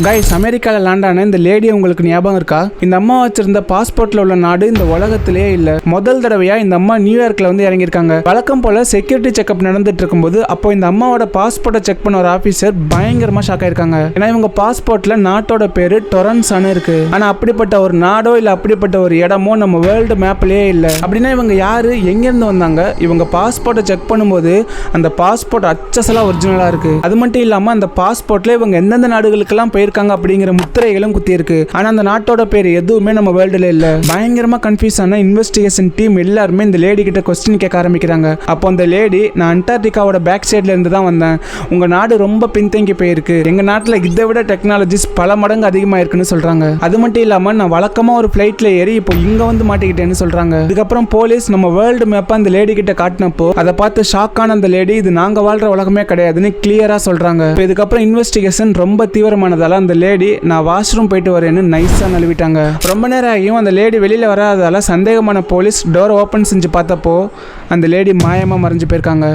Guys, அமெரிக்காவில் land ஆன இந்த லேடி உங்களுக்கு ஞாபகம் இருக்கா? இந்த அம்மா வச்சிருந்த பாஸ்போர்ட்ல உள்ள நாடு இந்த உலகத்திலேயே இல்ல. முதல் தடவையா இந்த அம்மா நியூயார்க்ல வந்து இறங்கியிருக்காங்க. வழக்கம் போல செக்யூரிட்டி செக்அப் நடந்துட்டு இருக்கும்போது அப்போ இந்த அம்மாவோட பாஸ்போர்ட்டை செக் பண்ண ஒரு ஆபீசர் பயங்கரமா ஷாக் ஆயிருக்காங்க. ஏன்னா இவங்க பாஸ்போர்ட்ல நாட்டோட பேரு டொரன்சான்னு இருக்கு. ஆனா அப்படிப்பட்ட ஒரு நாடோ இல்ல அப்படிப்பட்ட ஒரு இடமோ நம்ம வேர்ல்டு மேப்லயே இல்ல. அப்படின்னா இவங்க யாரு, எங்க இருந்து வந்தாங்க? இவங்க பாஸ்போர்ட்டை செக் பண்ணும்போது அந்த பாஸ்போர்ட் அச்சசலா ஒரிஜினலா இருக்கு. அது மட்டும் இல்லாம அந்த பாஸ்போர்ட்ல இவங்க எந்தெந்த நாடுகளுக்கெல்லாம் இருக்காங்க அப்படிங்கிற முத்திரைகளும் குத்தி இருக்கு. ஆனா அந்த நாட்டோட பேர் எதுவுமே நம்ம வேர்ல்டுல இல்ல. பயங்கரமா கன்ஃபியூஸ் ஆன இன்வெஸ்டிகேஷன் டீம் எல்லாருமே இந்த லேடி கிட்ட கொஸ்டின் கேட்க ஆரம்பிக்கிறாங்க. அப்போ அந்த லேடி, நான் அண்டார்டிகாவோட பேக் சைட்ல இருந்து தான் வந்தேன், உங்க நாடு ரொம்ப பின்தங்கி போயிருக்கு, எங்க நாட்டுல இதை விட டெக்னாலஜிஸ் பல மடங்கு அதிகமா இருக்குன்னு சொல்றாங்க. அது மட்டும் இல்லாம நான் வழக்கமா ஒரு பிளைட்ல ஏறி இப்போ இங்க வந்து மாட்டிக்கிட்டேன்னு சொல்றாங்க. இதுக்கப்புறம் போலீஸ் நம்ம வேர்ல்டு மேப்பை அந்த லேடி கிட்ட காட்டினப்போ அதை பார்த்து ஷாக்கான அந்த லேடி, இது நாங்க வாழ்ற உலகமே கிடையாதுன்னு கிளியரா சொல்றாங்க. இதுக்கப்புறம் இன்வெஸ்டிகேஷன் ரொம்ப தீவிரமானதால அந்த லேடி, நான் வாஷ்ரூம் போயிட்டு வரேன்னு நைஸா நழுவிட்டாங்க. ரொம்ப நேரம் ஆகியும் அந்த லேடி வெளியில வராததால சந்தேகமான போலீஸ் டோர் ஓபன் செஞ்சு பார்த்தப்போ அந்த லேடி மாயமா மறைஞ்சு போயிருக்காங்க.